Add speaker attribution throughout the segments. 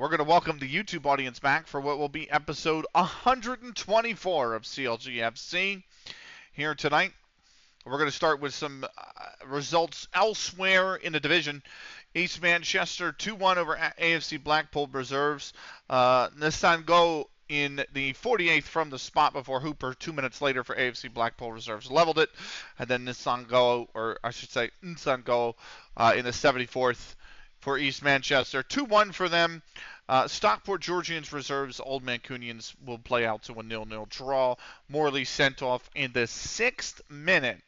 Speaker 1: We're going to welcome the YouTube audience back for what will be episode 124 of CLG FC here tonight. We're going to start with some results elsewhere in the division. East Manchester 2-1 over AFC Blackpool Reserves. Nissan Go in the 48th from the spot before Hooper 2 minutes later for AFC Blackpool Reserves leveled it. And then Nissan Go in the 74th for East Manchester. 2-1 for them. Stockport Georgians Reserves, Old Mancunians will play out to a 0-0 draw. Morley sent off in the 6th minute.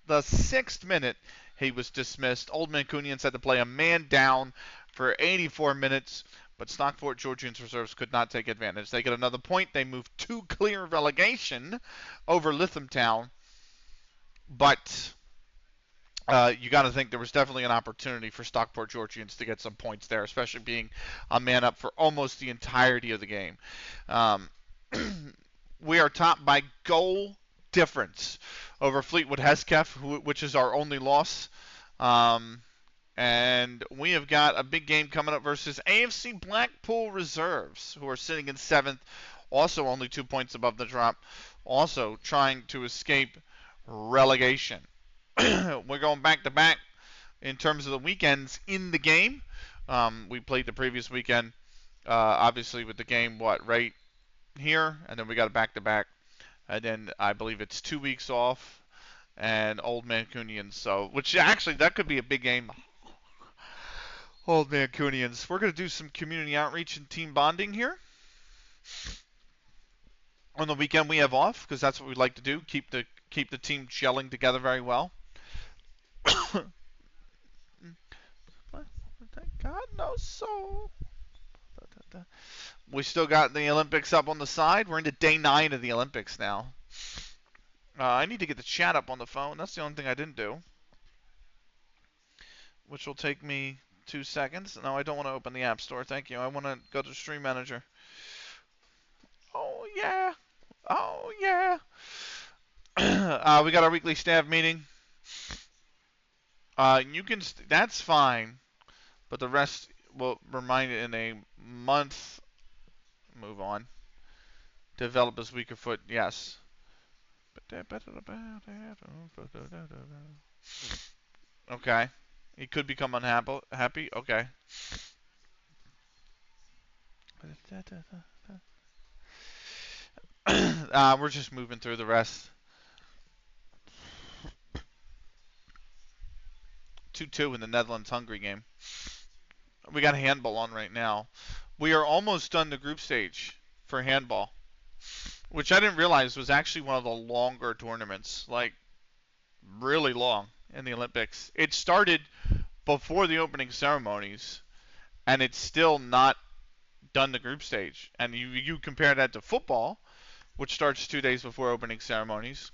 Speaker 1: The 6th minute, he was dismissed. Old Mancunians had to play a man down for 84 minutes, but Stockport Georgians Reserves could not take advantage. They get another point. They move to clear relegation over LythamSt.Anne, but you got to think there was definitely an opportunity for Stockport Georgians to get some points there, especially being a man up for almost the entirety of the game. We are topped by goal difference over Fleetwood Hesketh, which is our only loss. And we have got a big game coming up versus AFC Blackpool Reserves, who are sitting in 7th, also only 2 points above the drop, also trying to escape relegation. We're going back-to-back in terms of the weekends in the game. We played the previous weekend, obviously, with the game, right here, and then we got a back-to-back. And then I believe it's 2 weeks off, and Old Mancunians. So, which actually, that could be a big game. Old Mancunians. We're going to do some community outreach and team bonding here. On the weekend we have off, because that's what we like to do, keep the team gelling together very well. God knows so. We still got the Olympics up on the side. We're into day 9 of the Olympics now. I need to get the chat up on the phone. That's the only thing I didn't do, which will take me 2 seconds. No, I don't want to open the App Store. Thank you. I want to go to Stream Manager. Oh, yeah. Oh, yeah. We got our weekly staff meeting. You can. That's fine, but the rest will remind it in a month. Move on. Develop as weaker foot. Yes. Okay. He could become unhappy. Okay. We're just moving through the rest. 2-2 in the Netherlands-Hungary game. We got handball on right now. We are almost done the group stage for handball, which I didn't realize was actually one of the longer tournaments, like really long in the Olympics. It started before the opening ceremonies, and it's still not done the group stage. And you compare that to football, which starts 2 days before opening ceremonies,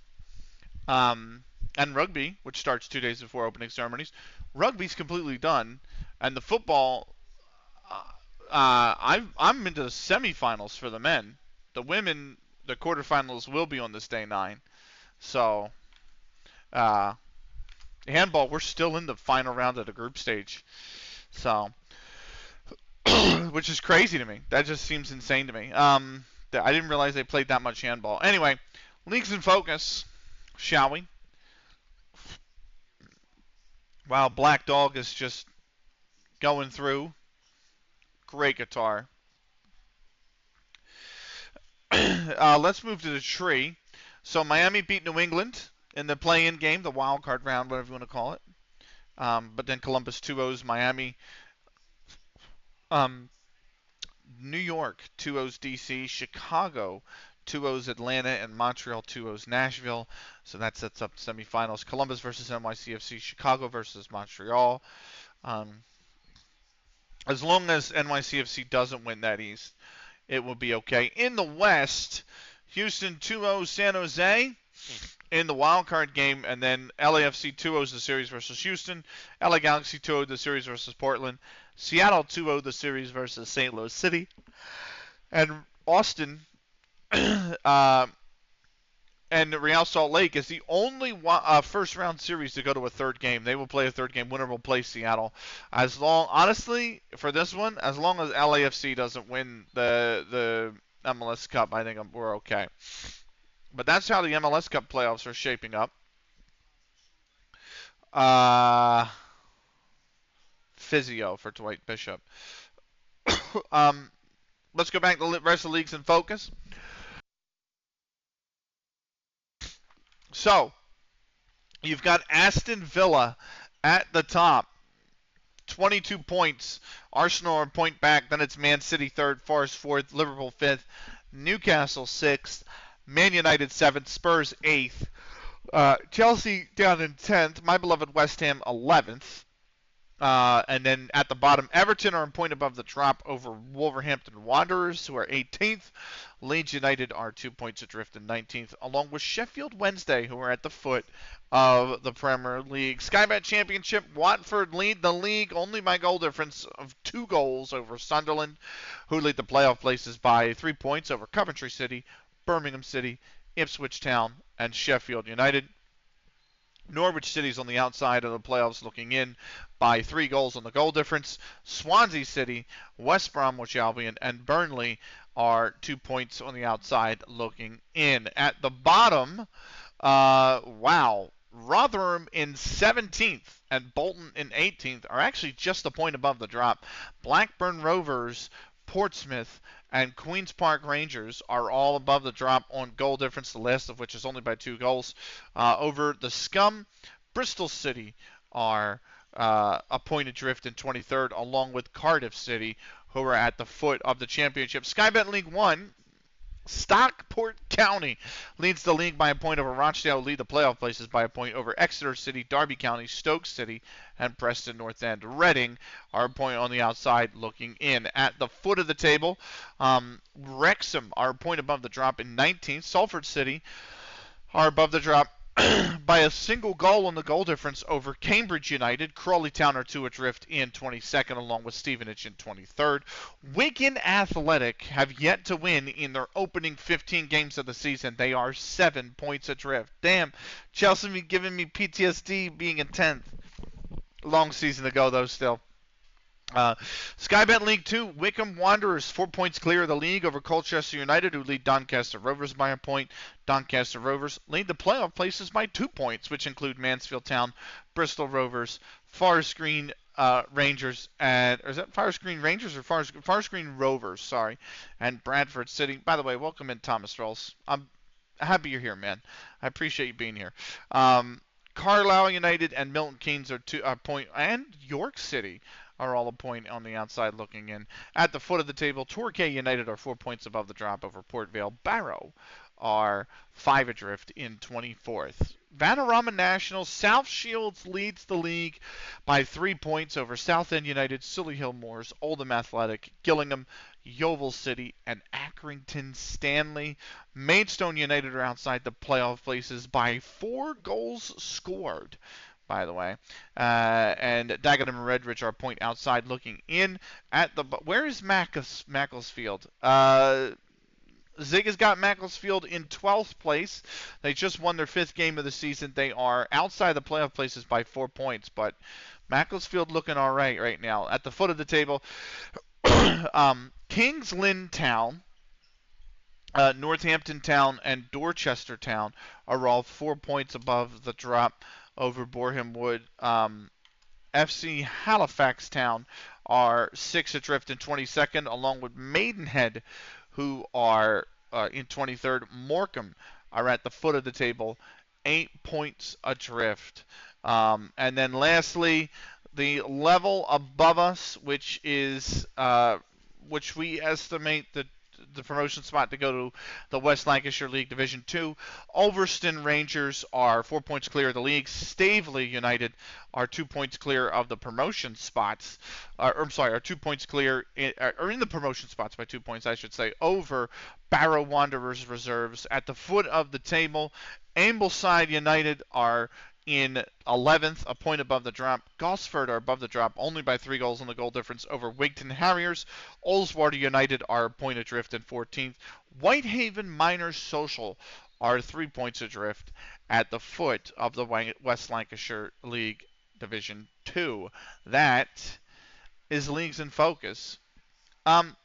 Speaker 1: and rugby, which starts 2 days before opening ceremonies. Rugby's completely done, and the football, I'm into the semifinals for the men. The women, the quarterfinals will be on this day 9. So, handball, we're still in the final round of the group stage. So, which is crazy to me. That just seems insane to me. I didn't realize they played that much handball. Anyway, leagues in focus, shall we? Wow, Black Dog is just going through. Great guitar. Let's move to the tree. So Miami beat New England in the play-in game, the wild card round, whatever you want to call it. But then Columbus 2-0s Miami. New York 2-0s DC. Chicago 2-0s Atlanta, and Montreal 2-0s Nashville. So that sets up semifinals. Columbus versus NYCFC. Chicago versus Montreal. As long as NYCFC doesn't win that East, it will be okay. In the West, Houston 2-0 San Jose in the wild card game, and then LAFC 2-0 the series versus Houston. LA Galaxy 2-0 the series versus Portland. Seattle 2-0 the series versus St. Louis City. And Austin and Real Salt Lake is the only first round series to go to a third game. They will play a third game. Winner will play Seattle. Honestly, for this one, as long as LAFC doesn't win the MLS Cup, I think we're okay. But that's how the MLS Cup playoffs are shaping up. Physio for Dwight Bishop. Let's go back to the rest of the leagues in focus. So, you've got Aston Villa at the top. 22 points. Arsenal are a point back. Then it's Man City third, Forest fourth, Liverpool fifth, Newcastle sixth, Man United seventh, Spurs eighth, Chelsea down in 10th, my beloved West Ham 11th. And then at the bottom, Everton are a point above the drop over Wolverhampton Wanderers, who are 18th. Leeds United are 2 points adrift in 19th, along with Sheffield Wednesday, who are at the foot of the Premier League. Sky Bet Championship, Watford lead the league only by goal difference of 2 goals over Sunderland, who lead the playoff places by 3 points over Coventry City, Birmingham City, Ipswich Town, and Sheffield United. Norwich City's on the outside of the playoffs looking in by 3 goals on the goal difference. Swansea City, West Bromwich Albion, and Burnley are 2 points on the outside looking in. At the bottom, Rotherham in 17th and Bolton in 18th are actually just a point above the drop. Blackburn Rovers, Portsmouth, and Queen's Park Rangers are all above the drop on goal difference, the last of which is only by 2 goals. Over the Scum, Bristol City are a point adrift in 23rd, along with Cardiff City, who are at the foot of the championship. Sky Bet League 1, Stockport County leads the league by a point over Rochdale, lead the playoff places by a point over Exeter City, Derby County, Stoke City, and Preston North End. Reading are a point on the outside looking in. At the foot of the table, Wrexham are a point above the drop in 19th. Salford City are above the drop by a single goal on the goal difference over Cambridge United. Crawley Town are 2 adrift in 22nd, along with Stevenage in 23rd. Wigan Athletic have yet to win in their opening 15 games of the season. They are 7 points adrift. Damn, Chelsea be giving me PTSD being in 10th. Long season to go, though, still. Sky Bet League 2, Wycombe Wanderers 4 points clear of the league over Colchester United, who lead Doncaster Rovers by a point. Doncaster Rovers lead the playoff places by 2 points, which include Mansfield Town, Bristol Rovers, Forest Green Rangers, and or is that Forest Green Rangers or Forest Green Rovers? Sorry, and Bradford City. By the way, welcome in, Thomas Rolls. I'm happy you're here, man. I appreciate you being here. Carlisle United and Milton Keynes are 2 point, and York City are all a point on the outside looking in. At the foot of the table, Torquay United are 4 points above the drop over Port Vale. Barrow are 5 adrift in 24th. Vanarama National, South Shields leads the league by 3 points over Southend United, Silly Hill Moors, Oldham Athletic, Gillingham, Yeovil City, and Accrington Stanley. Maidstone United are outside the playoff places by 4 goals scored, by the way. And Dagenham and Redbridge are a point outside looking in. Where is Macclesfield? Zig has got Macclesfield in 12th place. They just won their 5th game of the season. They are outside the playoff places by 4 points, but Macclesfield looking all right now. At the foot of the table, Kings Lynn Town, Northampton Town, and Dorchester Town are all 4 points above the drop over Boreham Wood. FC Halifax Town are 6 adrift in 22nd, along with Maidenhead, who are in 23rd. Morecambe are at the foot of the table, 8 points adrift. And then lastly, the level above us, which we estimate the promotion spot to go to the West Lancashire League Division 2. Ulverston Rangers are 4 points clear of the league. Staveley United are 2 points clear of the promotion spots. Are 2 points clear, or in the promotion spots by 2 points, I should say, over Barrow Wanderers Reserves. At the foot of the table, Ambleside United are in 11th, a point above the drop. Gosford are above the drop only by 3 goals on the goal difference over Wigton Harriers. Ullswater United are a point adrift in 14th. Whitehaven Miners Social are 3 points adrift at the foot of the West Lancashire League Division 2. That is Leagues in Focus. Um,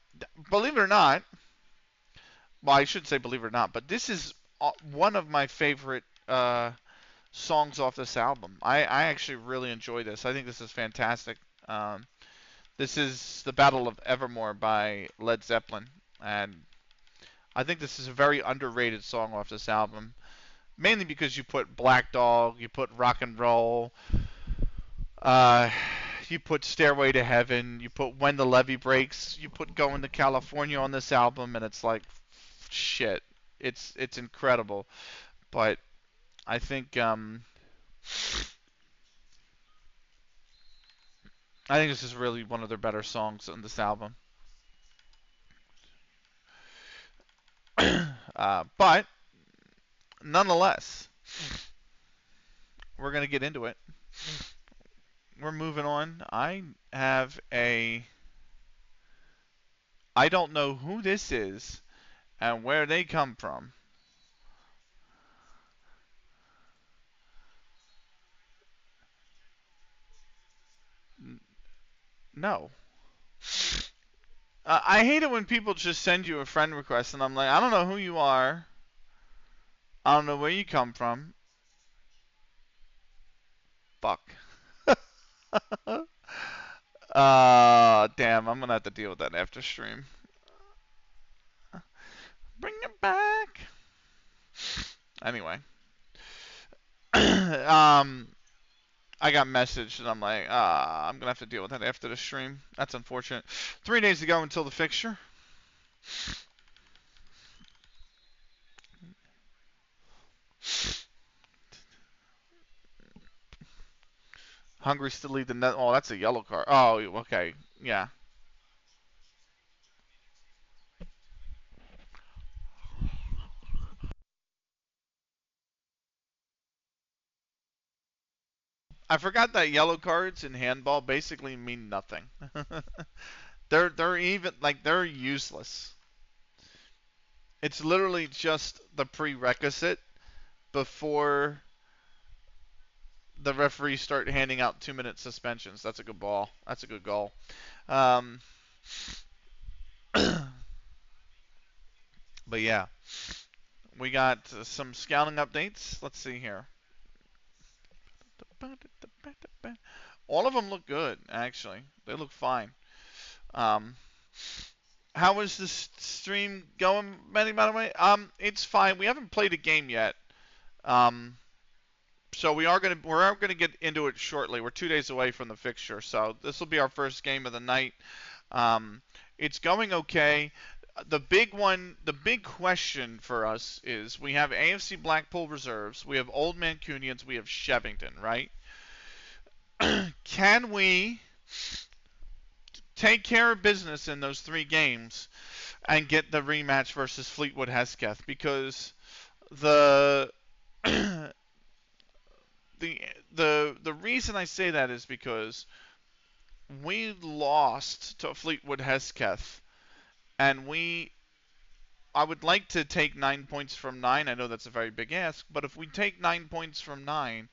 Speaker 1: believe it or not, well, I should say believe it or not, but this is one of my favorite songs off this album. I actually really enjoy this. I think this is fantastic. Um, this is The Battle of Evermore by Led Zeppelin, and I think this is a very underrated song off this album. Mainly because you put Black Dog, you put Rock and Roll, uh, you put Stairway to Heaven, you put When the Levee Breaks, you put Going to California on this album, and it's like, shit, it's incredible. But I think this is really one of their better songs on this album. But nonetheless, we're gonna get into it. We're moving on. I don't know who this is and where they come from. No. I hate it when people just send you a friend request and I'm like, I don't know who you are. I don't know where you come from. Fuck. Damn, I'm gonna have to deal with that after stream. Bring it back. Anyway. I got messaged and I'm like, I'm gonna have to deal with that after the stream. That's unfortunate. 3 days to go until the fixture. Hungry to lead the net. Oh, that's a yellow card. Oh, okay. Yeah. I forgot that yellow cards in handball basically mean nothing. they're even like they're useless. It's literally just the prerequisite before the referees start handing out 2-minute suspensions. That's a good ball. That's a good goal. Um, but yeah, we got some scouting updates. Let's see here. All of them look good, actually. They look fine. Um, how is this stream going, Benny, by the way? It's fine. We haven't played a game yet. Um, so we're gonna get into it shortly. We're 2 days away from the fixture, so this will be our first game of the night. Um, it's going okay. The big question for us is we have AFC Blackpool reserves, we have Old Mancunians, we have Shevington, right? Can we take care of business in those 3 games and get the rematch versus Fleetwood Hesketh? Because the the the reason I say that is because we lost to Fleetwood Hesketh, and I would like to take 9 points from 9. I know that's a very big ask, but if we take 9 points from 9,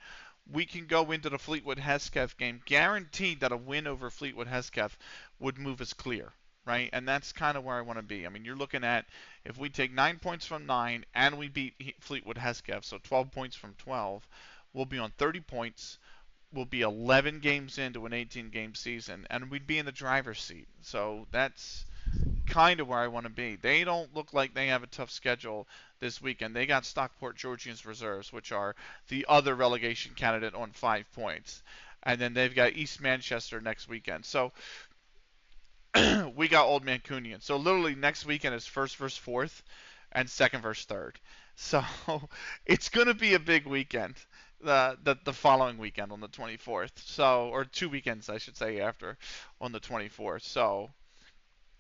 Speaker 1: we can go into the Fleetwood Hesketh game guaranteed that a win over Fleetwood Hesketh would move us clear, right? And that's kind of where I want to be. I mean, you're looking at if we take 9 points from 9 and we beat Fleetwood Hesketh, so 12 points from 12, we'll be on 30 points. We'll be 11 games into an 18-game season, and we'd be in the driver's seat. So that's kind of where I want to be. They don't look like they have a tough schedule this weekend. They got Stockport Georgians reserves, which are the other relegation candidate on 5 points. And then they've got East Manchester next weekend. So we got Old Mancunian. So literally next weekend is first versus fourth and second versus third. So it's going to be a big weekend. The following weekend on the 24th. So, or 2 weekends I should say after on the 24th. So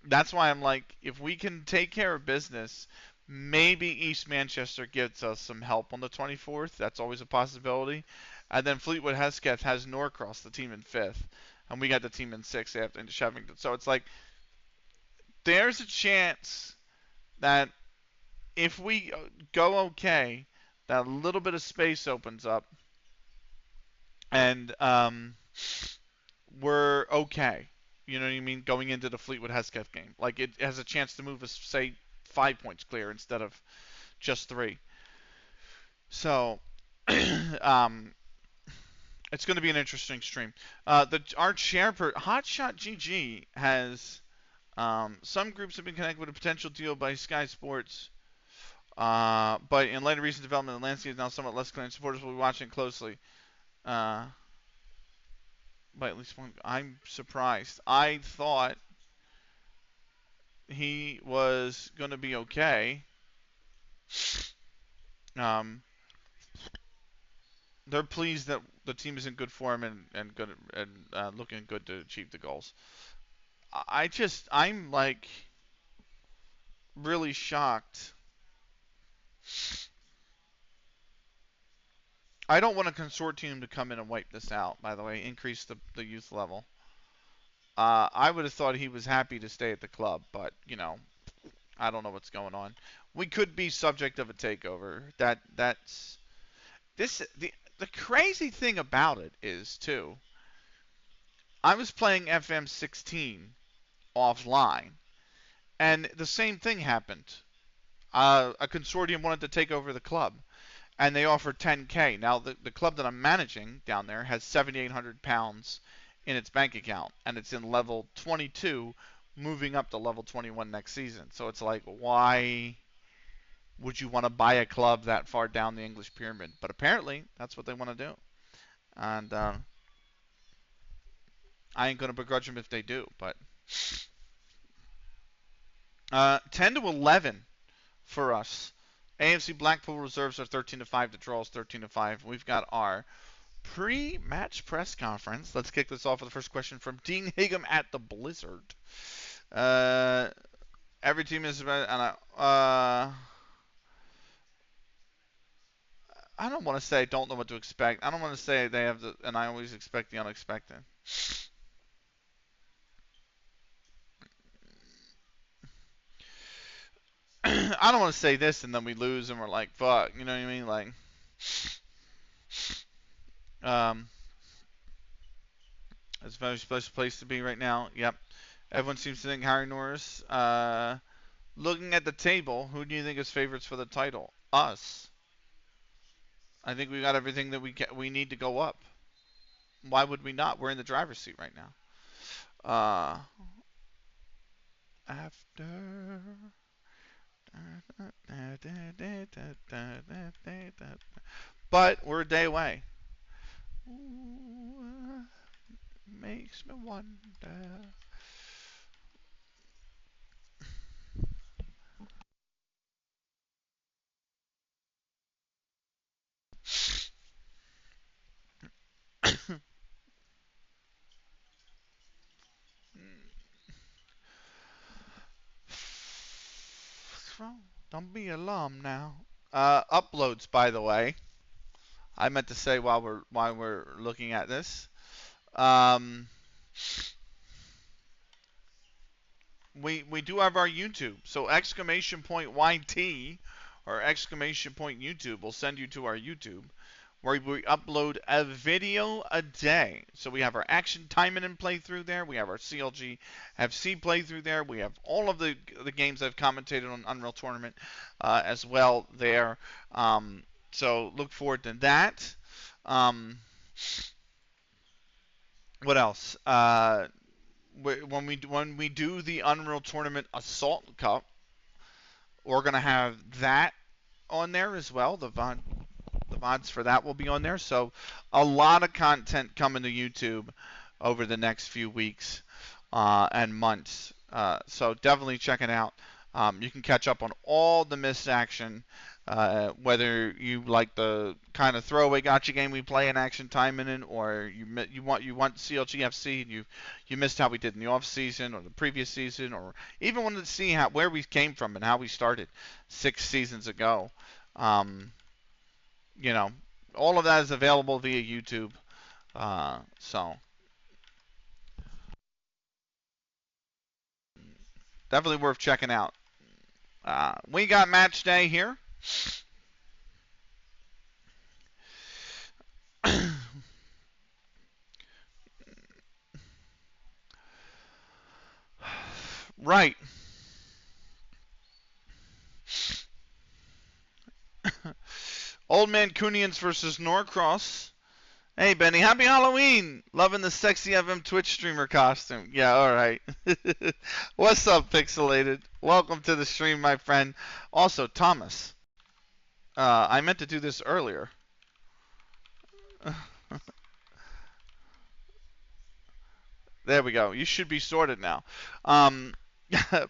Speaker 1: that's why I'm like, if we can take care of business, maybe East Manchester gives us some help on the 24th. That's always a possibility. And then Fleetwood Hesketh has Norcross, the team in 5th. And we got the team in 6th after into Shevington. So it's like, there's a chance that if we go okay, that little bit of space opens up, and we're okay. You know what I mean? Going into the Fleetwood Hesketh game, like it has a chance to move us, say, 5 points clear instead of just 3. So, um, it's going to be an interesting stream. Our chairperson, Hotshot GG, has some groups have been connected with a potential deal by Sky Sports. But in light of recent development, the landscape is now somewhat less clear, and supporters will be watching closely. Uh, by at least one, I'm surprised. I thought he was going to be okay. Um, they're pleased that the team is in good form and good and looking good to achieve the goals. I'm like really shocked. I don't want a consortium to come in and wipe this out, by the way, increase the youth level. I would have thought he was happy to stay at the club, but, I don't know what's going on. We could be subject of a takeover. That's this the crazy thing about it is, too, I was playing FM16 offline, and the same thing happened. A consortium wanted to take over the club, and they offered 10K. Now, the club that I'm managing down there has £7,800 in its bank account, and it's in level 22, moving up to level 21 next season. So it's like, why would you want to buy a club that far down the English pyramid? But apparently, that's what they want to do. And I ain't going to begrudge them if they do. But 10-11 for us. AFC Blackpool reserves are 13-5. The draws 13-5. We've got our pre-match press conference. Let's kick this off with the first question from Dean Higham at the Blizzard. Every team is I don't want to say I don't know what to expect. I don't want to say they have and I always expect the unexpected. I don't want to say this and then we lose and we're like, fuck, you know what I mean? Like, it's a very special place to be right now. Yep. Everyone seems to think Harry Norris. Looking at the table, who do you think is favorites for the title? Us. I think we got everything that we need to go up. Why would we not? We're in the driver's seat right now. After. But we're a day away. Ooh, makes me wonder. Don't be alarmed now. Uploads, by the way. I meant to say while we're looking at this. Um, we do have our YouTube. So exclamation point YT or exclamation point YouTube will send you to our YouTube, where we upload a video a day. So we have our Action Time and playthrough there. We have our CLG FC playthrough there. We have all of the games I've commentated on Unreal Tournament as well there. So look forward to that. What else? When we do the Unreal Tournament Assault Cup, we're gonna have that on there as well. The VODs for that will be on there. So a lot of content coming to YouTube over the next few weeks and months. So definitely check it out. You can catch up on all the missed action, whether you like the kind of throwaway gotcha game we play in Action Time in, or you want CLG FC and you missed how we did in the off season or the previous season, or even wanted to see where we came from and how we started 6 seasons ago. You know, all of that is available via YouTube. So definitely worth checking out. We got match day here. Right. Old Mancunians versus Norcross. Hey, Benny, happy Halloween! Loving the sexy FM Twitch streamer costume. Yeah, alright. What's up, Pixelated? Welcome to the stream, my friend. Also, Thomas. I meant to do this earlier. There we go. You should be sorted now. Um,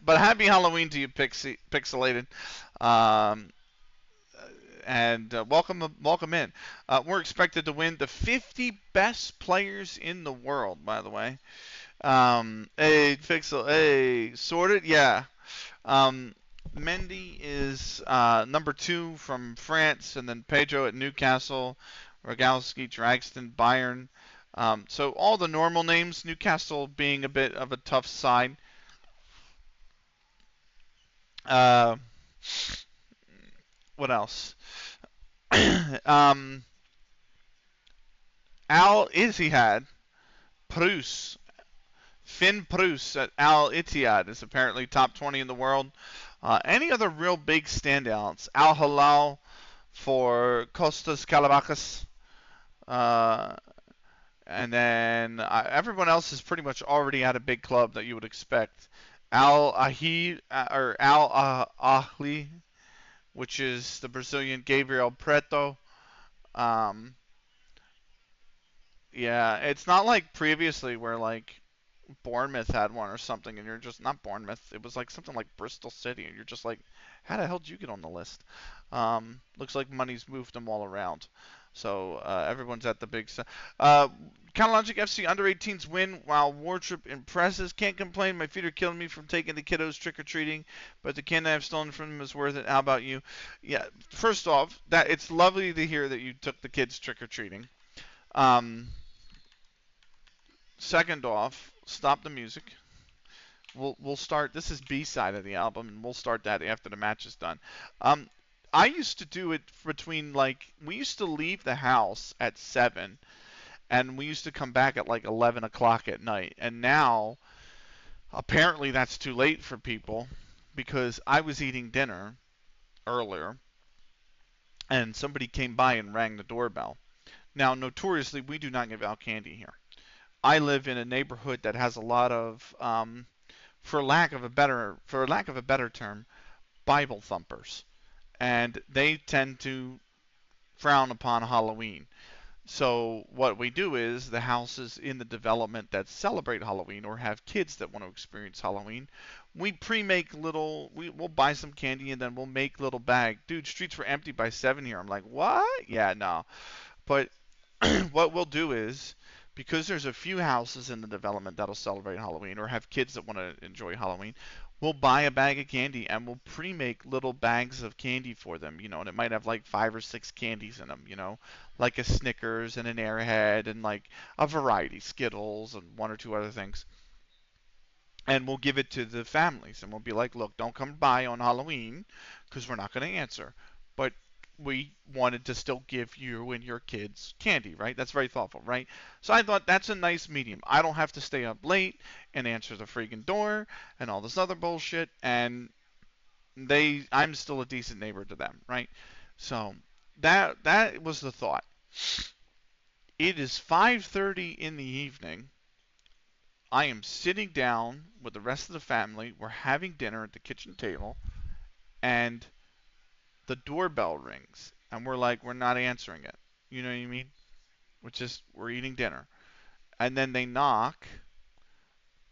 Speaker 1: but happy Halloween to you, Pixelated. Um, and welcome in. We're expected to win the 50 best players in the world, by the way. Hey, sorted, yeah. Mendy is number 2 from France, and then Pedro at Newcastle, Rogalski, Dragston, Bayern. So all the normal names, Newcastle being a bit of a tough side. Uh, what else? um, Al Ittihad, Prus, Finn Prus at Al Ittihad is apparently top 20 in the world. Any other real big standouts? Al Hilal for Costas Calabacas. And then everyone else is pretty much already at a big club that you would expect. Al Ahly, or Al Ahly, which is the Brazilian Gabriel Preto. Um, yeah, it's not like previously where like Bournemouth had one or something, and you're just not Bournemouth. It was like something like Bristol City, and you're just like, how the hell did you get on the list? Looks like money's moved them all around. So everyone's at the big. Logic FC under 18s win while Wartrip impresses. Can't complain. My feet are killing me from taking the kiddos trick or treating, but the candy I've stolen from them is worth it. How about you? Yeah. First off, that it's lovely to hear that you took the kids trick or treating. Um, Second off, stop the music. We'll start. This is B side of the album, and we'll start that after the match is done. Um, I used to do it between like we used to leave the house at 7, and we used to come back at like 11 o'clock at night. And now, apparently, that's too late for people because I was eating dinner earlier, and somebody came by and rang the doorbell. Now, notoriously, we do not give out candy here. I live in a neighborhood that has a lot of, for lack of a better term, Bible thumpers, and they tend to frown upon Halloween. So what we do is the houses in the development that celebrate Halloween or have kids that want to experience Halloween, we pre-make little. We'll buy some candy and then we'll make little bag. Dude, streets were empty by 7 here. I'm like, what? Yeah, no. But what we'll do is, because there's a few houses in the development that'll celebrate Halloween or have kids that want to enjoy Halloween, we'll buy a bag of candy and we'll pre-make little bags of candy for them, and it might have like 5 or 6 candies in them, like a Snickers and an Airhead and like a variety, Skittles and 1 or 2 other things. And we'll give it to the families and we'll be like, look, don't come by on Halloween because we're not going to answer. But we wanted to still give you and your kids candy, right? That's very thoughtful, right? So I thought that's a nice medium. I don't have to stay up late and answer the freaking door and all this other bullshit, and I'm still a decent neighbor to them, right? So that was the thought. It is 5:30 in the evening. I am sitting down with the rest of the family. We're having dinner at the kitchen table, and the doorbell rings, and we're not answering it. You know what I mean? We're eating dinner, and then they knock,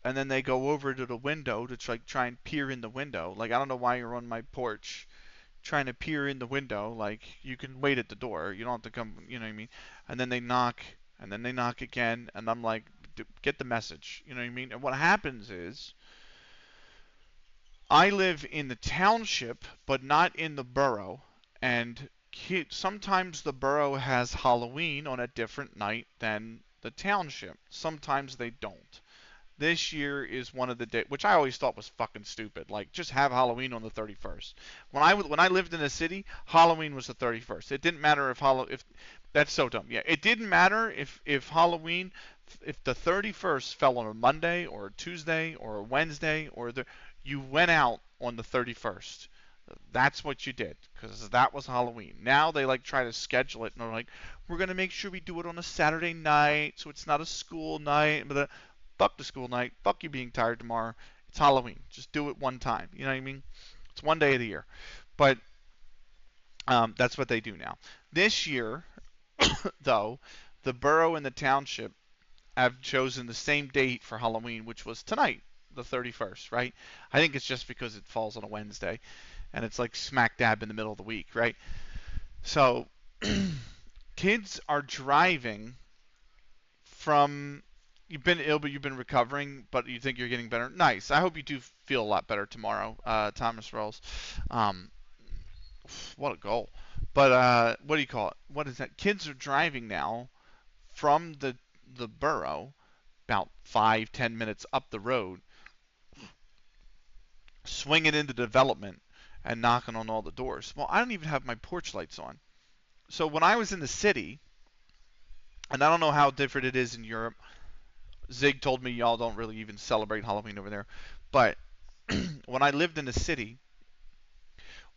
Speaker 1: and then they go over to the window to try and peer in the window. Like, I don't know why you're on my porch trying to peer in the window. Like, you can wait at the door. You don't have to come. You know what I mean? And then they knock, and then they knock again, and I'm like, get the message. You know what I mean? And what happens is, I live in the township, but not in the borough, and sometimes the borough has Halloween on a different night than the township. Sometimes they don't. This year is one of the days, which I always thought was fucking stupid. Like, just have Halloween on the 31st. When I lived in a city, Halloween was the 31st. It didn't matter if that's so dumb. Yeah, it didn't matter if Halloween, if the 31st fell on a Monday or a Tuesday or a Wednesday you went out on the 31st. That's what you did, because that was Halloween. Now they like try to schedule it, and they're like, we're gonna make sure we do it on a Saturday night, so it's not a school night. But fuck the school night. Fuck you being tired tomorrow. It's Halloween. Just do it one time. You know what I mean? It's one day of the year. But that's what they do now. This year, though, the borough and the township have chosen the same date for Halloween, which was tonight, the 31st, right? I think it's just because it falls on a Wednesday, and it's like smack dab in the middle of the week, right? So kids are driving from. You've been ill, but you've been recovering, but you think you're getting better. Nice. I hope you do feel a lot better tomorrow, Thomas Rolls. Um, what a goal. But what do you call it? What is that? Kids are driving now from the borough about 5-10 minutes up the road, swinging into development and knocking on all the doors. Well, I don't even have my porch lights on. So when I was in the city, and I don't know how different it is in Europe, Zig told me y'all don't really even celebrate Halloween over there. But when I lived in the city,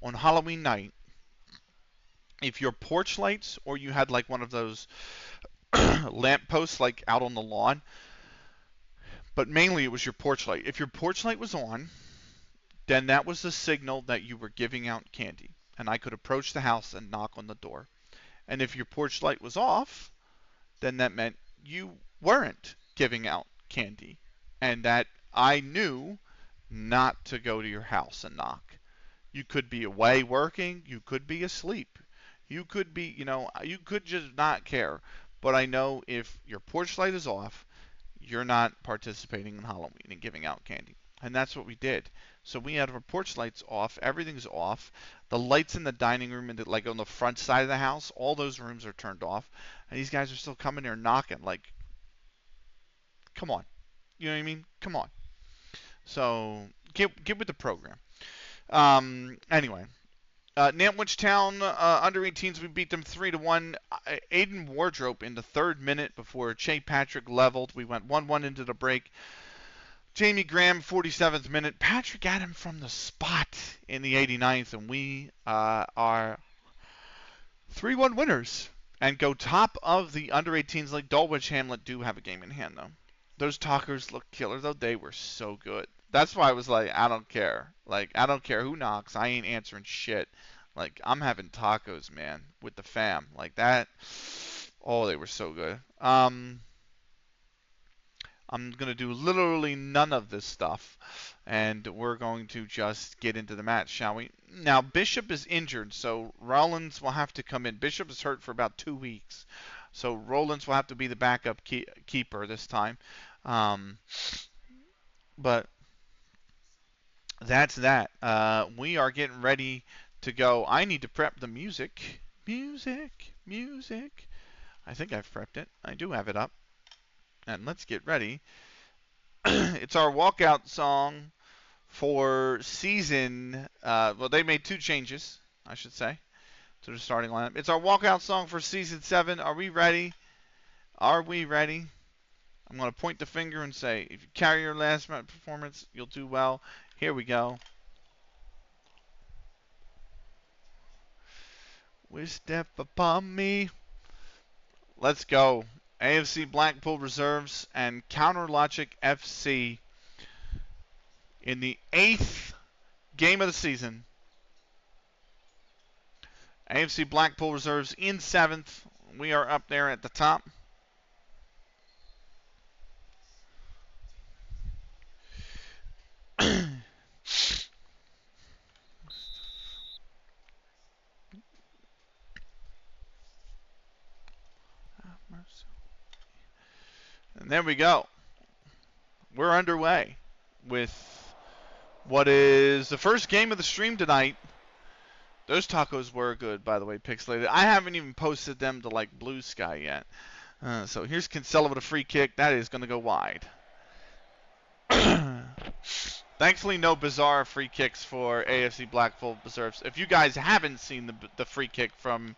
Speaker 1: on Halloween night, if your porch lights or you had like one of those lamp posts like out on the lawn, but mainly it was your porch light. If your porch light was on, then that was the signal that you were giving out candy, and I could approach the house and knock on the door. And if your porch light was off, then that meant you weren't giving out candy, and that I knew not to go to your house and knock. You could be away working, you could be asleep, you could be, you could just not care. But I know if your porch light is off, you're not participating in Halloween and giving out candy. And that's what we did. So we had our porch lights off, everything's off. The lights in the dining room and like on the front side of the house, all those rooms are turned off. And these guys are still coming here knocking. Like, come on. You know what I mean? Come on. So get with the program. Anyway, Nantwich Town under 18s, we beat them 3-1. Aiden Wardrope in the 3rd minute before Che Patrick leveled. We went 1-1 into the break. Jamie Graham, 47th minute. Patrick got him from the spot in the 89th, and we are 3-1 winners and go top of the under 18s. Like Dulwich Hamlet do have a game in hand, though. Those talkers look killer, though. They were so good. That's why I was like, I don't care. Like, I don't care who knocks. I ain't answering shit. Like, I'm having tacos, man, with the fam. Like that. Oh, they were so good. I'm going to do literally none of this stuff, and we're going to just get into the match, shall we? Now, Bishop is injured, so Rollins will have to come in. Bishop is hurt for about 2 weeks, so Rollins will have to be the backup keeper this time. But that's that. We are getting ready to go. I need to prep the music. Music. I think I've prepped it. I do have it up. And let's get ready. It's our walkout song for season. Well, they made 2 changes, I should say, to the starting lineup. It's our walkout song for season 7. Are we ready? Are we ready? I'm going to point the finger and say, if you carry your last minute performance, you'll do well. Here we go. We step upon me. Let's go. AFC Blackpool Reserves and CounterLogic FC in the 8th game of the season. AFC Blackpool Reserves in 7th. We are up there at the top. And there we go. We're underway with what is the first game of the stream tonight. Those tacos were good, by the way, pixelated. I haven't even posted them to like Blue Sky yet. So here's Kinsella with a free kick. That is going to go wide. Thankfully, no bizarre free kicks for AFC Blackpool Reserves. If you guys haven't seen the free kick from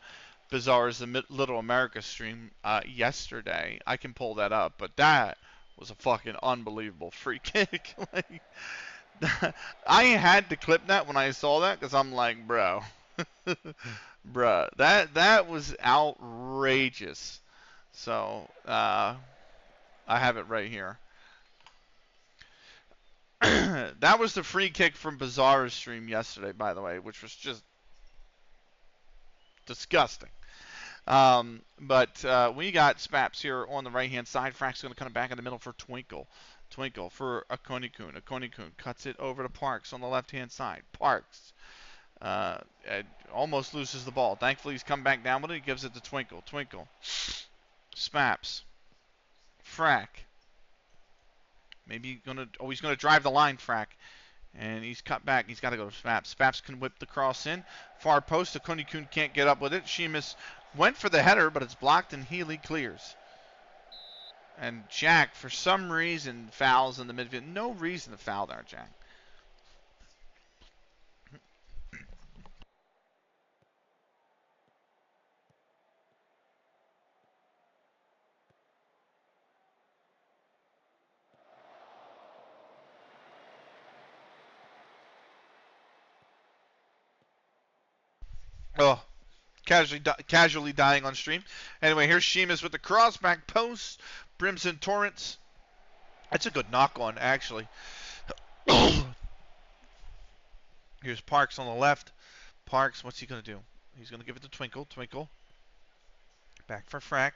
Speaker 1: Bizarre's the Little America stream yesterday, I can pull that up. But that was a fucking unbelievable free kick. Like, I had to clip that when I saw that because I'm like, bro, bruh, that was outrageous. So I have it right here. That was the free kick from Bizarre's stream yesterday, by the way, which was just disgusting. But we got Spaps here on the right-hand side. Frack's going to come back in the middle for Twinkle. Twinkle for Akonikun. Akonikun cuts it over to Parks on the left-hand side. Parks almost loses the ball. Thankfully, he's come back down with it. He gives it to Twinkle. Twinkle. Spaps. Frack. Maybe he's gonna drive the line, Frack. And he's cut back. He's got to go to Spaps. Spaps can whip the cross in. Far post. Akonikun can't get up with it. Sheamus went for the header, but it's blocked, and Healy clears. And Jack, for some reason, fouls in the midfield. No reason to foul there, Jack. Oh, casually dying on stream. Anyway, here's Sheamus with the cross, back post. Brimson Torrance. That's a good knock on, actually. Here's Parks on the left. Parks, what's he going to do? He's going to give it to Twinkle. Twinkle. Back for Frack.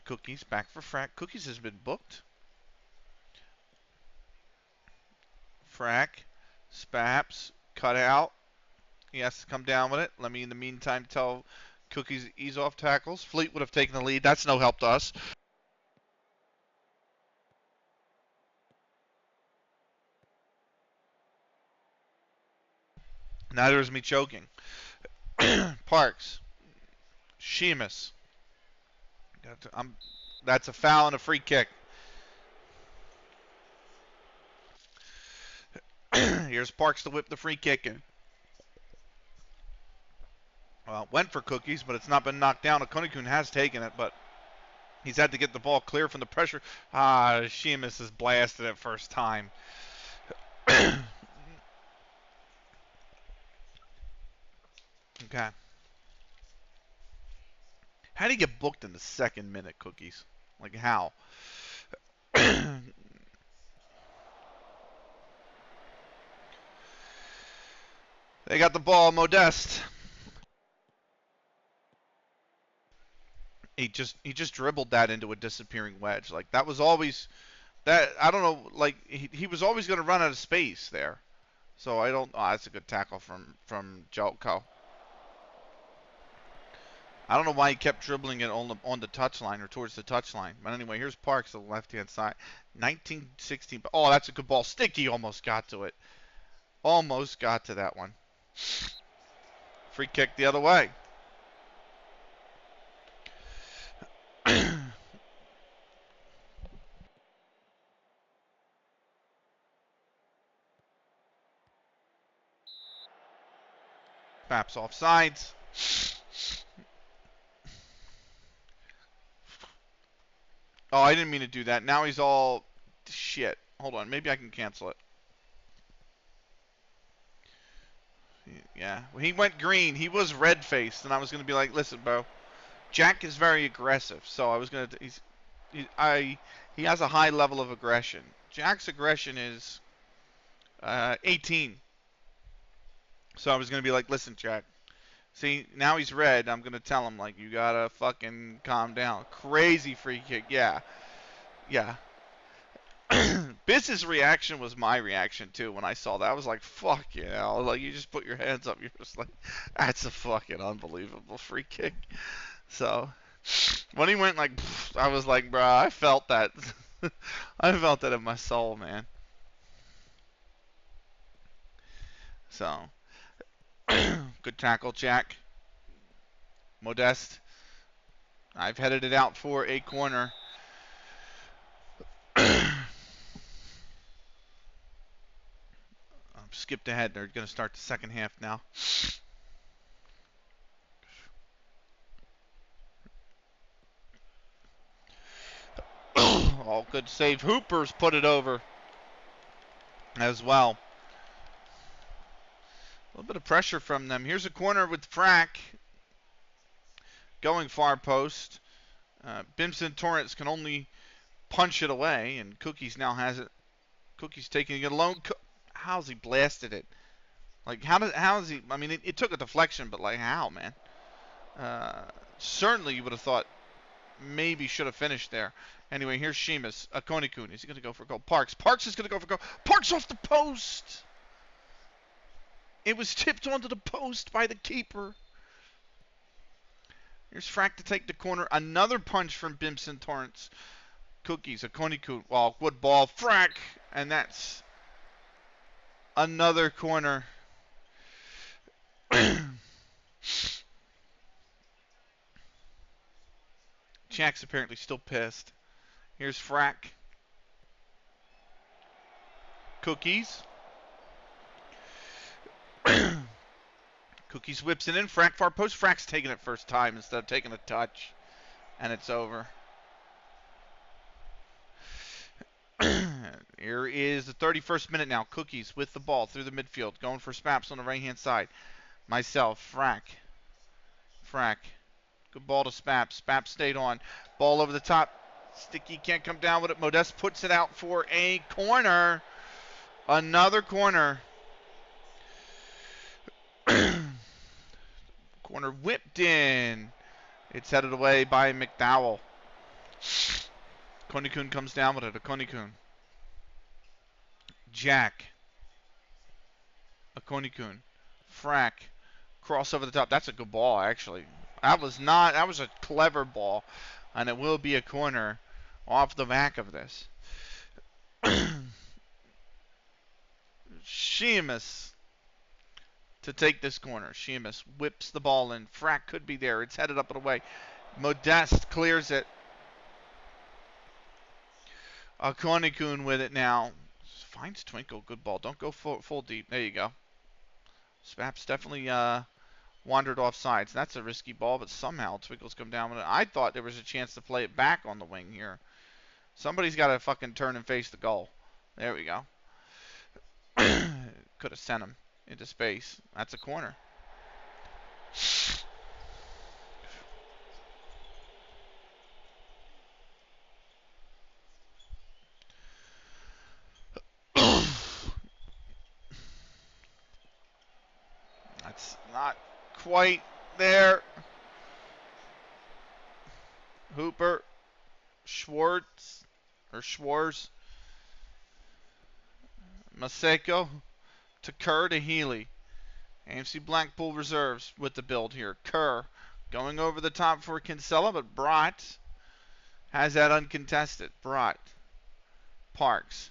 Speaker 1: Cookies, back for Frack. Cookies has been booked. Frack. Spaps. Cut out. He has to come down with it. Let me, in the meantime, tell Cookies to ease off tackles. Fleet would have taken the lead. That's no help to us. Neither is me choking. Parks. Sheamus. That's a foul and a free kick. Here's Parks to whip the free kick in. Well, went for Cookies, but it's not been knocked down. Akonikun has taken it, but he's had to get the ball clear from the pressure. Sheamus has blasted it first time. Okay. How do you get booked in the second minute, Cookies? Like, how? They got the ball, Modeste. He just dribbled that into a disappearing wedge. Like, that was always that. I don't know. Like, he was always going to run out of space there. So I don't. Oh, that's a good tackle from Joko. I don't know why he kept dribbling it on the touchline or towards the touchline. But anyway, here's Parks on the left-hand side. 1916. Oh, that's a good ball. Sticky almost got to it. Almost got to that one. Free kick the other way. Paps off sides. Oh, I didn't mean to do that. Now he's all shit. Hold on. Maybe I can cancel it. Yeah. He went green. He was red-faced, and I was going to be like, listen, bro. Jack is very aggressive, so I was going to... He has a high level of aggression. Jack's aggression is 18. So I was going to be like, listen, Jack. See, now he's red. I'm going to tell him, like, you got to fucking calm down. Crazy free kick. Yeah. Yeah. Biss's reaction was my reaction, too, when I saw that. I was like, fuck, you know. Like, you just put your hands up. You're just like, that's a fucking unbelievable free kick. So, when he went like, I was like, bro, I felt that. I felt that in my soul, man. So, good tackle, Jack. Modeste. I've headed it out for a corner. skipped ahead. They're going to start the second half now. Oh, good save. Hooper's put it over as well. A little bit of pressure from them. Here's a corner with Frack going far post. Bimson Torrance can only punch it away, and Cookies now has it. Cookies taking it alone. How's he blasted it? Like, how is he? I mean, it took a deflection, but like, how, man? Certainly, you would have thought maybe should have finished there. Anyway, here's Sheamus. Konikun. Is he going to go for a goal? Parks. Parks is going to go for a goal. Parks off the post. It was tipped onto the post by the keeper. Here's Frack to take the corner. Another punch from Bimson Torrance. Cookies. Konikun. Well, good ball. Frack. And that's another corner. Jack's apparently still pissed. Here's Frack. Cookies. Cookies whips it in. Frack far post. Frack's taking it first time instead of taking a touch. And it's over. Here is the 31st minute now. Cookies with the ball through the midfield. Going for Spaps on the right-hand side. Myself. Frack. Frack. Good ball to Spaps. Spaps stayed on. Ball over the top. Sticky can't come down with it. Modeste puts it out for a corner. Another corner. Corner whipped in. It's headed away by McDowell. Konikun comes down with it. A Konikun. Jack. A Konikun. Frack. Cross over the top. That's a good ball, actually. That was a clever ball. And it will be a corner off the back of this. Sheamus to take this corner. Sheamus whips the ball in. Frack could be there. It's headed up and away. Modeste clears it. Konikun with it now. Finds Twinkle. Good ball. Don't go full deep. There you go. Spaps definitely wandered off sides. That's a risky ball, but somehow Twinkle's come down with it. I thought there was a chance to play it back on the wing here. Somebody's got to fucking turn and face the goal. There we go. Could have sent him into space. That's a corner. That's not quite there. Hooper. Schwartz. Or Schwarz. Maseko. To Kerr to Healy. AFC Blackpool reserves with the build here. Kerr going over the top for Kinsella, but Brott has that uncontested. Brott. Parks.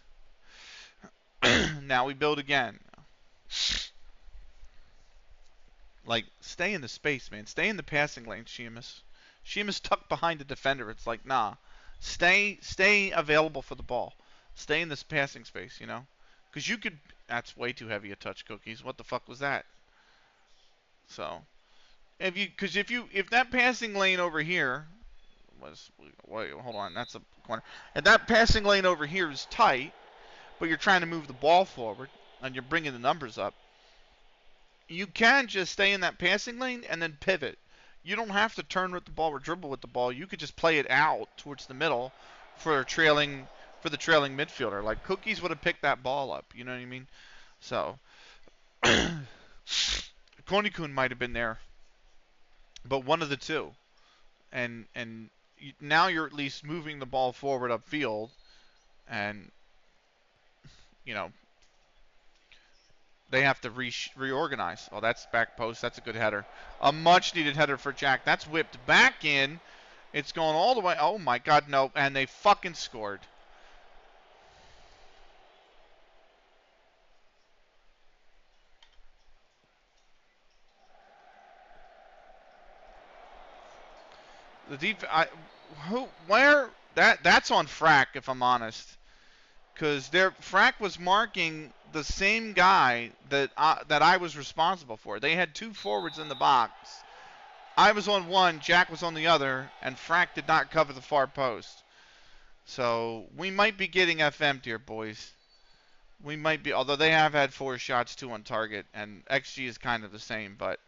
Speaker 1: Now we build again. Like, stay in the space, man. Stay in the passing lane, Sheamus. Sheamus tucked behind the defender. It's like, nah. Stay available for the ball. Stay in this passing space, you know? Because you could... That's way too heavy a touch, Cookies. What the fuck was that? So, if that passing lane over here was... Wait, hold on. That's a corner. If that passing lane over here is tight, but you're trying to move the ball forward, and you're bringing the numbers up, you can just stay in that passing lane and then pivot. You don't have to turn with the ball or dribble with the ball. You could just play it out towards the middle for the trailing midfielder. Like, Cookies would have picked that ball up. You know what I mean? So, Konikun might have been there, but one of the two. And now you're at least moving the ball forward upfield, and you know. They have to reorganize. Oh, that's back post. That's a good header. A much-needed header for Jack. That's whipped back in. It's going all the way. Oh, my God, no. And they fucking scored. The where? That's on Frack, if I'm honest. because Frack was marking the same guy that I was responsible for. They had 2 forwards in the box. I was on one, Jack was on the other, and Frack did not cover the far post. So we might be getting FM'd here, boys. We might be, although they have had 4 shots, 2 on target, and XG is kind of the same, but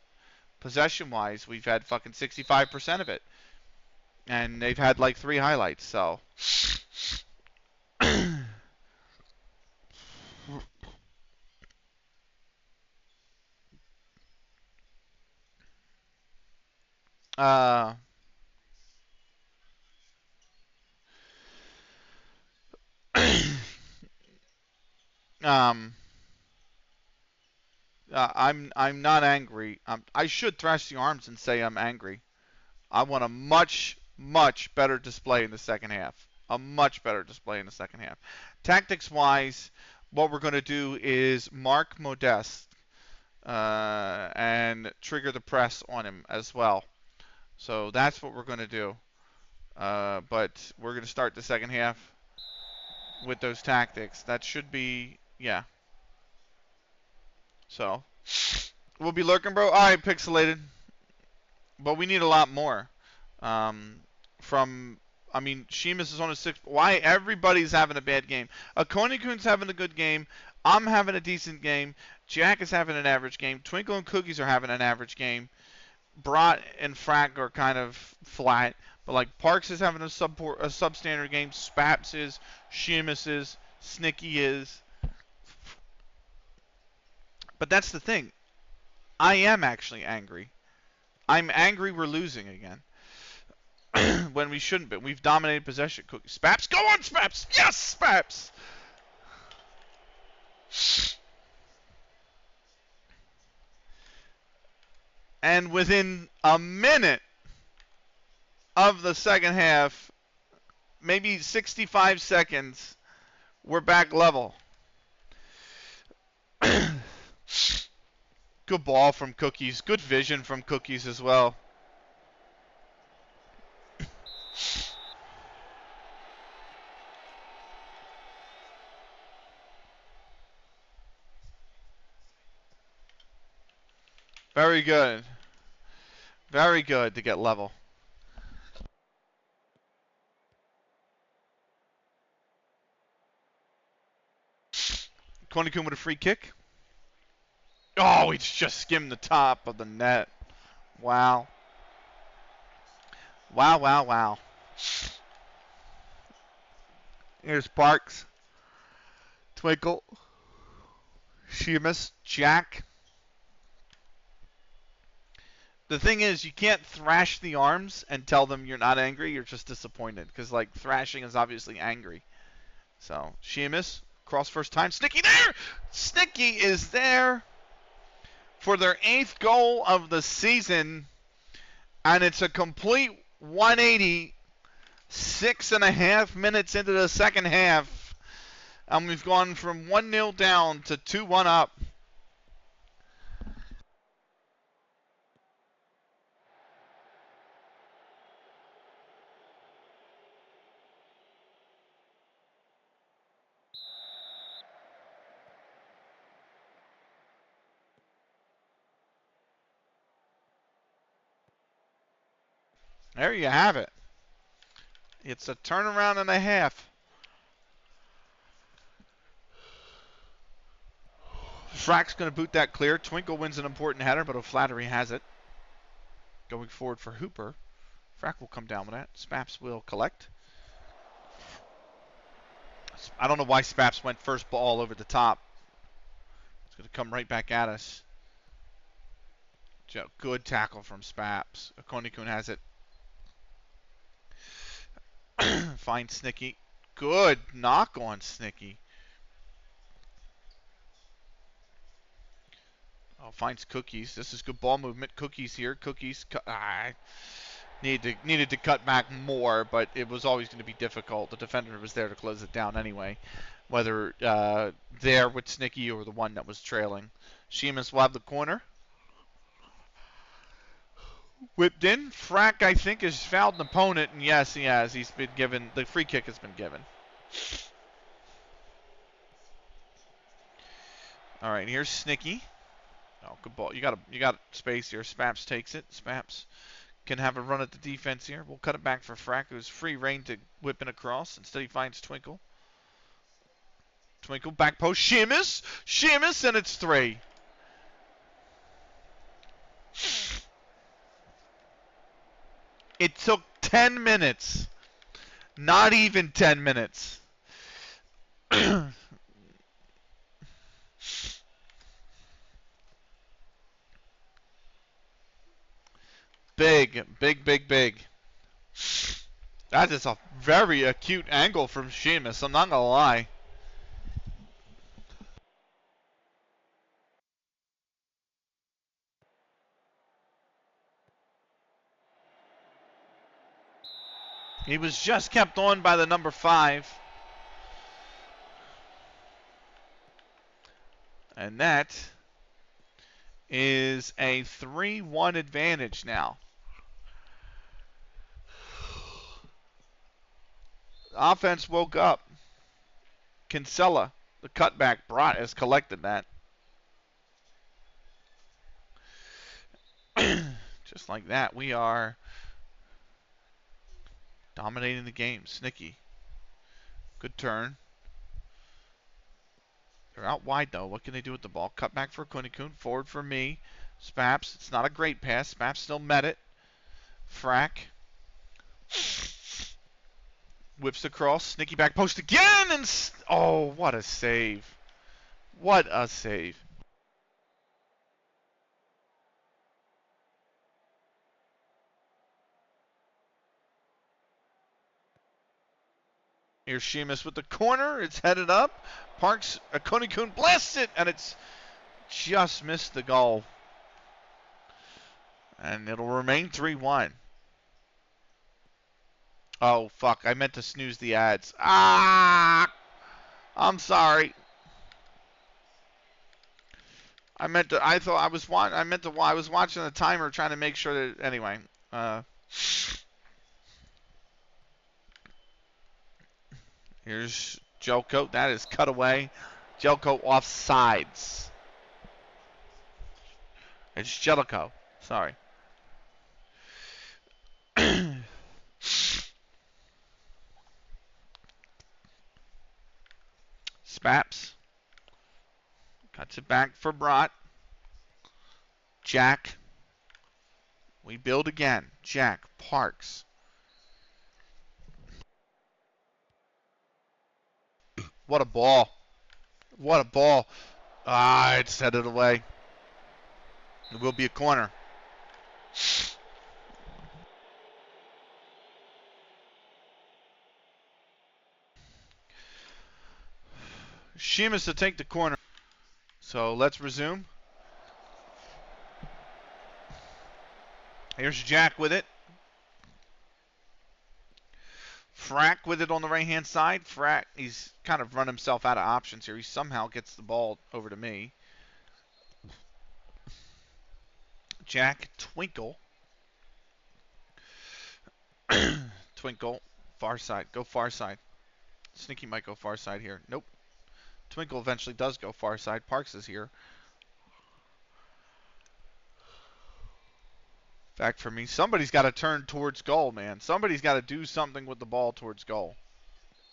Speaker 1: possession-wise, we've had fucking 65% of it. And they've had like 3 highlights, so. I'm not angry. I should thrash the arms and say I'm angry. I want a much better display in the second half. A much better display in the second half. Tactics-wise, what we're going to do is mark Modeste and trigger the press on him as well. So that's what we're going to do. But we're going to start the second half with those tactics. That should be, yeah. So, we'll be lurking, bro. All right, pixelated. But we need a lot more. Sheamus is on a 6. Why everybody's having a bad game? Akoni-kun's having a good game. I'm having a decent game. Jack is having an average game. Twinkle and Cookies are having an average game. Brat and Frack are kind of flat. But like Parks is having a substandard game. Spaps is. Sheamus is. Snicky is. But that's the thing. I am actually angry. I'm angry we're losing again. When we shouldn't be. We've dominated possession. Spaps, go on, Spaps! Yes, Spaps! And within a minute of the second half, maybe 65 seconds, we're back level. Good ball from Cookies. Good vision from Cookies as well. Very good. Very good to get level. Konikun with a free kick. Oh, he's just skimmed the top of the net. Wow. Wow, wow, wow. Here's Parks. Twinkle. Sheamus. Jack. The thing is, you can't thrash the arms and tell them you're not angry. You're just disappointed. Because, like, thrashing is obviously angry. So, Sheamus. Cross first time. Snicky there! Snicky is there for their 8th goal of the season. And it's a complete 180. 6.5 minutes into the second half. And we've gone from 1-0 down to 2-1 up. There you have it. It's a turnaround and a half. Frack's going to boot that clear. Twinkle wins an important header, but O'Flattery has it. Going forward for Hooper. Frack will come down with that. Spaps will collect. I don't know why Spaps went first ball over the top. It's going to come right back at us. Good tackle from Spaps. Akoni-kun has it. Finds Snicky. Good knock on Snicky. Oh, finds Cookies. This is good ball movement. Cookies here. Cookies. Needed to cut back more, but it was always going to be difficult. The defender was there to close it down anyway, whether there with Snicky or the one that was trailing. Sheamus will have the corner. Whipped in. Frack, I think, has fouled an opponent, and yes, he has. He's been given, the free kick has been given. All right, here's Snicky. Oh, good ball. You got space here. Spaps takes it. Spaps can have a run at the defense here. We'll cut it back for Frack, who's free reign to whip it across. Instead, he finds Twinkle. Twinkle, back post. Sheamus! Sheamus, and it's 3. It took 10 minutes. Not even 10 minutes. Big. That is a very acute angle from Sheamus, I'm not going to lie. He was just kept on by the number 5. And that is a 3-1 advantage now. Offense woke up. Kinsella, the cutback, Brott has collected that. Just like that, we are dominating the game. Snicky. Good turn. They're out wide, though. What can they do with the ball? Cut back for Kunikun. Forward for me. Spaps. It's not a great pass. Spaps still met it. Frack. Whips across. Snicky back post again. And oh, what a save. What a save. Here's Sheamus with the corner. It's headed up. Parks, Kunikun blasts it, and it's just missed the goal. And it'll remain 3-1. Oh, fuck. I meant to snooze the ads. Ah! I'm sorry. I was watching the timer trying to make sure that, anyway. Here's Jelko. That is cut away. Jelko offsides. It's Jelko. Sorry. Spaps. Cuts it back for Brott. Jack. We build again. Jack. Parks. What a ball. What a ball. Ah, it's headed away. It will be a corner. Sheamus to take the corner. So let's resume. Here's Jack with it. Frack with it on the right-hand side. Frack, he's kind of run himself out of options here. He somehow gets the ball over to me. Jack, Twinkle. Twinkle, far side. Go far side. Sneaky might go far side here. Nope. Twinkle eventually does go far side. Parks is here. Back for me. Somebody's got to turn towards goal, man. Somebody's got to do something with the ball towards goal.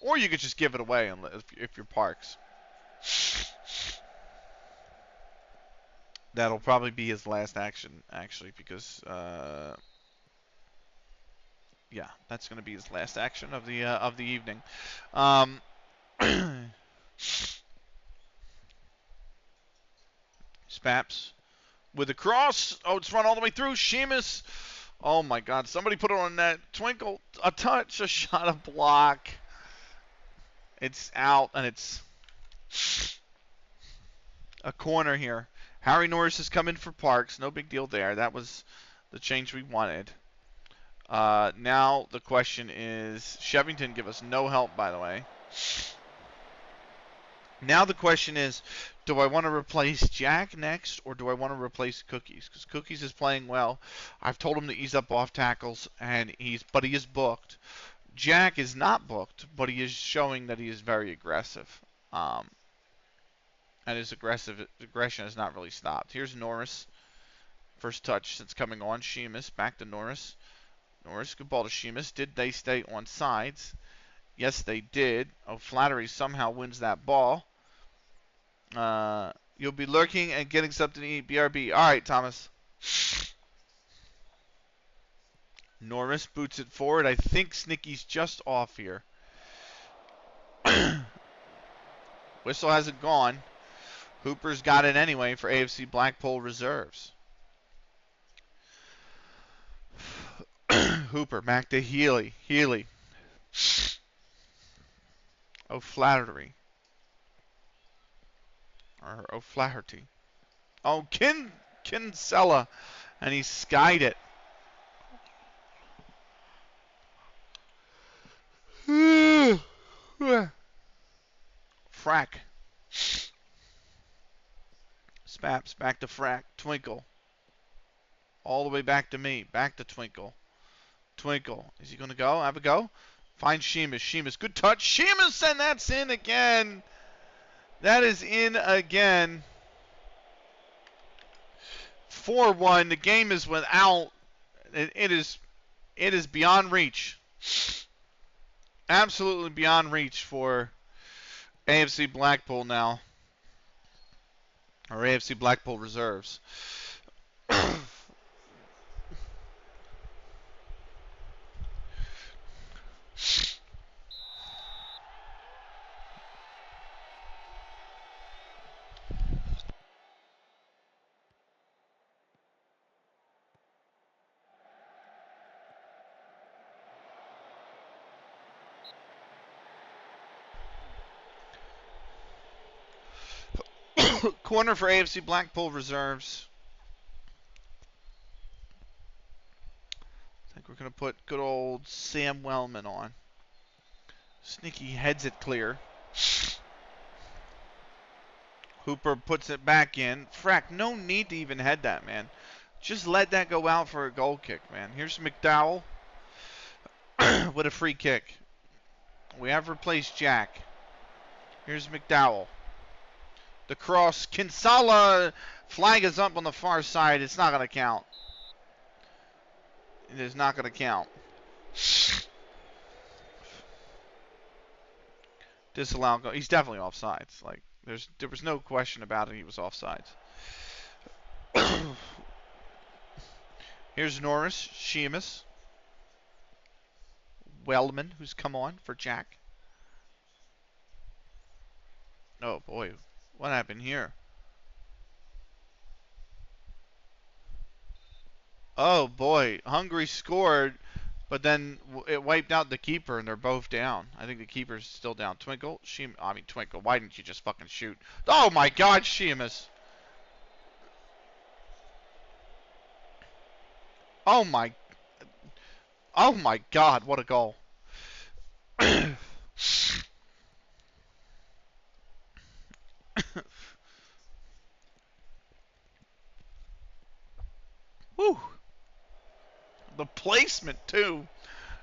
Speaker 1: Or you could just give it away if you're Parks. That'll probably be his last action, actually, because yeah, that's going to be his last action of the evening. Spaps with a cross. Oh, it's run all the way through. Sheamus. Oh my God! Somebody put it on net. Twinkle, a touch, a shot, a block. It's out, and it's a corner here. Harry Norris has come in for Parks. No big deal there. That was the change we wanted. Now the question is, Shevington give us no help, by the way. Now the question is, do I want to replace Jack next, or do I want to replace Cookies? Because Cookies is playing well. I've told him to ease up off tackles, and he is booked. Jack is not booked, but he is showing that he is very aggressive. And his aggression has not really stopped. Here's Norris. First touch since coming on. Sheamus back to Norris. Norris, good ball to Sheamus. Did they stay on sides? Yes, they did. O'Flaherty somehow wins that ball. You'll be lurking and getting something to eat. BRB. All right, Thomas. Norris boots it forward. I think Snicky's just off here. Whistle hasn't gone. Hooper's got it anyway for AFC Blackpool reserves. Hooper back to Healy. Healy. O'Flaherty. Or O'Flaherty. Oh, Kinsella. And he skied it. Frack. Spaps back to Frack. Twinkle. All the way back to me. Back to Twinkle. Twinkle. Is he going to go? Have a go? Find Sheamus. Sheamus. Good touch. Sheamus, and that's in again. That is in again. 4-1. The game is without. It is beyond reach. Absolutely beyond reach for AFC Blackpool now. Or AFC Blackpool reserves. Corner for AFC Blackpool reserves. I think we're going to put good old Sam Wellman on. Sneaky heads it clear. Hooper puts it back in. Frack, no need to even head that, man. Just let that go out for a goal kick, man. Here's McDowell with a free kick. We have replaced Jack. Here's McDowell. The cross. Kinsella. Flag is up on the far side. It's not going to count. It is not going to count. Disallow go. He's definitely offsides. Like there was no question about it. He was offsides. Here's Norris. Sheamus. Wellman, who's come on for Jack. Oh boy, what happened here? Oh boy, Hungary scored, but then it wiped out the keeper, and they're both down. I think the keeper's still down. Twinkle, Twinkle. Why didn't you just fucking shoot? Oh my God, Sheamus. Oh my God, what a goal. Woo. The placement too.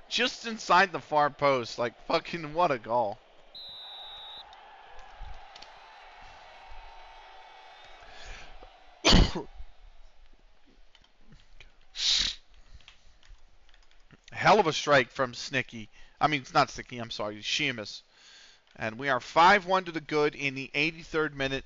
Speaker 1: Just inside the far post. Like fucking what a goal. Hell of a strike from Snicky. I mean, it's not Snicky, I'm sorry, Sheamus. And we are 5-1 to the good in the 83rd minute.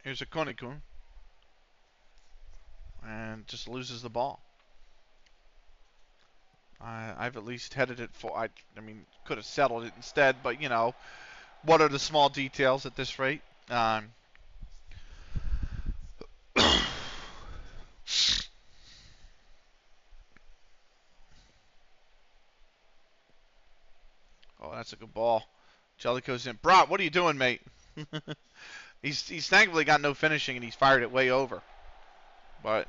Speaker 1: Here's a Konikun. And just loses the ball. I've at least headed it for. I mean, could have settled it instead, but you know, what are the small details at this rate? Oh, that's a good ball. Jellicoe's in. Brot, what are you doing, mate? He's thankfully got no finishing, and he's fired it way over. But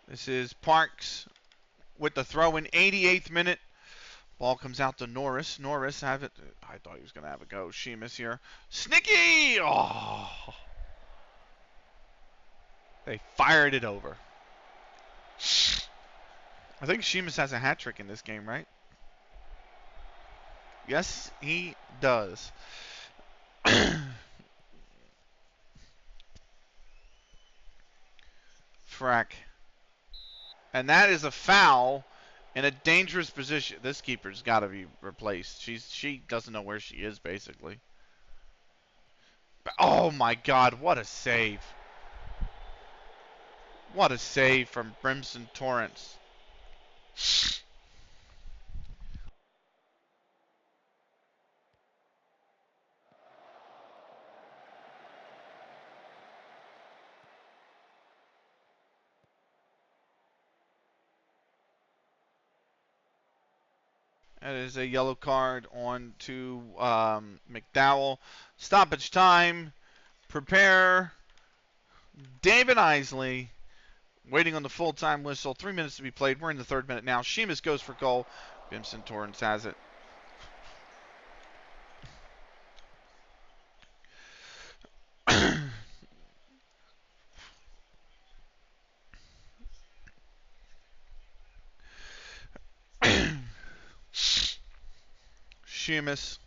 Speaker 1: This is Parks with the throw in 88th minute. Ball comes out to Norris. Norris have it. I thought he was going to have a go. Sheamus here. Snicky! Oh. They fired it over. I think Sheamus has a hat trick in this game, right? Yes, he does. Frack. And that is a foul in a dangerous position. This keeper's got to be replaced. She doesn't know where she is, basically. Oh, my God. What a save. What a save from Brimson Torrance. That is a yellow card on to McDowell. Stoppage time. Prepare. David Isley. Waiting on the full-time whistle. 3 minutes to be played. We're in the third minute now. Sheamus goes for goal. Brimson Torrance has it. Sheamus.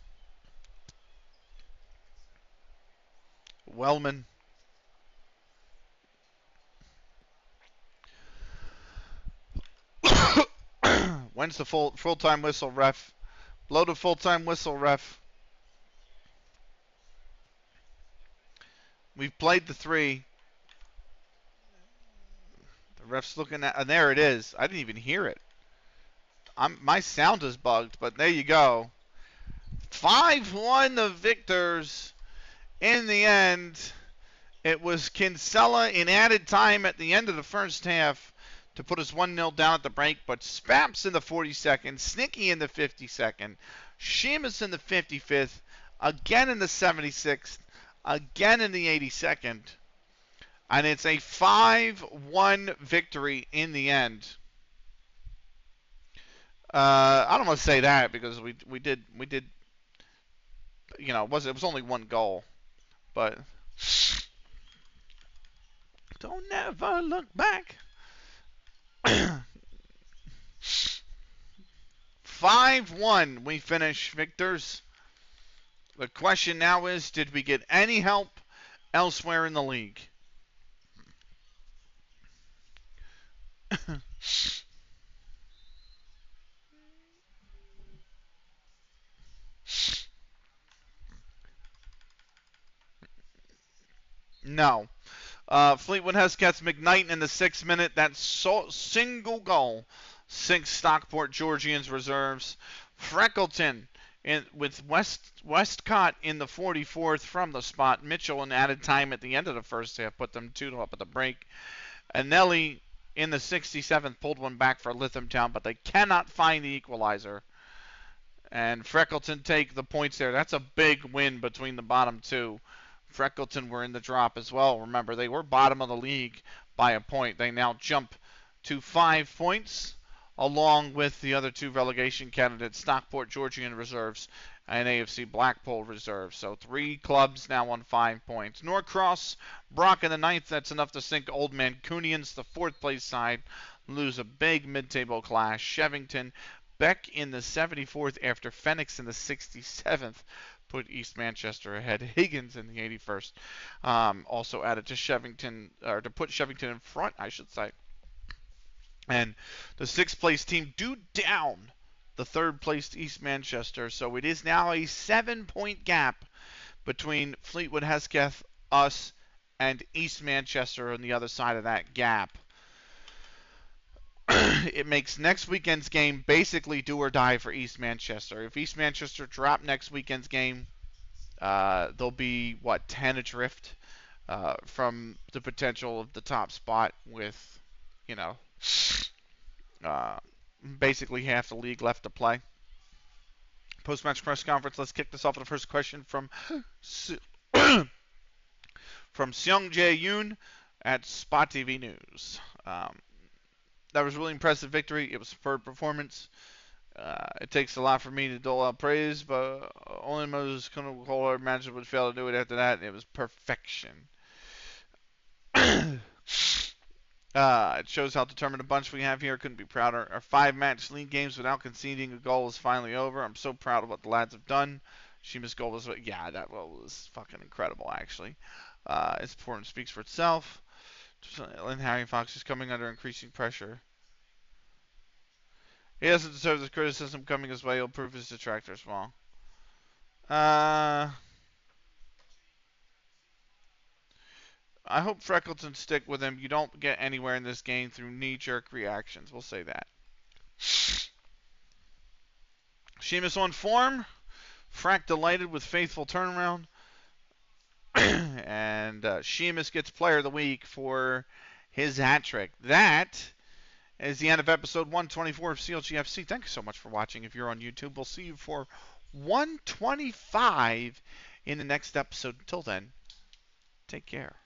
Speaker 1: Wellman. When's the full-time whistle, ref? Blow the full-time whistle, ref. We've played the 3. The ref's looking at, and there it is. I didn't even hear it. My sound is bugged, but there you go. 5-1 the victors. In the end, it was Kinsella in added time at the end of the first half to put us 1-0 down at the break, but Spaps in the 42nd, Snicky in the 52nd, Sheamus in the 55th, again in the 76th, again in the 82nd, and it's a 5-1 victory in the end. I don't want to say that because we did, you know, it was only one goal, but don't never look back. 5-1, we finish victors. The question now is, did we get any help elsewhere in the league? No. Fleetwood Hesketh's McKnight in the 6th minute. That's single goal. 6 Stockport Georgians reserves. Freckleton with Westcott in the 44th from the spot. Mitchell in added time at the end of the first half put them 2-0 up at the break. And Nelly in the 67th pulled one back for Lythamstown, but they cannot find the equalizer. And Freckleton take the points there. That's a big win between the bottom two. Freckleton were in the drop as well. Remember, they were bottom of the league by a point. They now jump to 5 points, along with the other 2 relegation candidates, Stockport Georgian reserves and AFC Blackpool reserves. So 3 clubs now on 5 points. Norcross, Brock in the 9th. That's enough to sink Old Mancunians, the 4th place side, lose a big mid-table clash. Shevington, Beck in the 74th after Phoenix in the 67th. Put East Manchester ahead. Higgins in the 81st. Also added to Shevington, or to put Shevington in front, I should say. And the 6th place team do down the 3rd placed East Manchester. So it is now a 7-point gap between Fleetwood Hesketh, us, and East Manchester on the other side of that gap. It makes next weekend's game basically do or die for East Manchester. If East Manchester drop next weekend's game, they'll be, 10 adrift from the potential of the top spot with, basically half the league left to play. Post-match press conference. Let's kick this off with the first question from Seung Jae Yoon at Spot TV News. That was really impressive victory. It was a superb performance. It takes a lot for me to dole out praise, but only Moses Kohler imagine would fail to do it after that. And it was perfection. It shows how determined a bunch we have here. Couldn't be prouder. Our 5-match league games without conceding a goal is finally over. I'm so proud of what the lads have done. Shima's goal was, yeah, that was fucking incredible, actually. His performance speaks for itself. And Harry Fox is coming under increasing pressure. He doesn't deserve the criticism coming his way. He'll prove his detractors wrong. I hope Freckleton stick with him. You don't get anywhere in this game through knee-jerk reactions. We'll say that. Sheamus on form. Frack delighted with faithful turnaround. And Sheamus gets player of the week for his hat trick. That is the end of episode 124 of CLG FC. Thank you so much for watching. If you're on YouTube, we'll see you for 125 in the next episode. Until then, take care.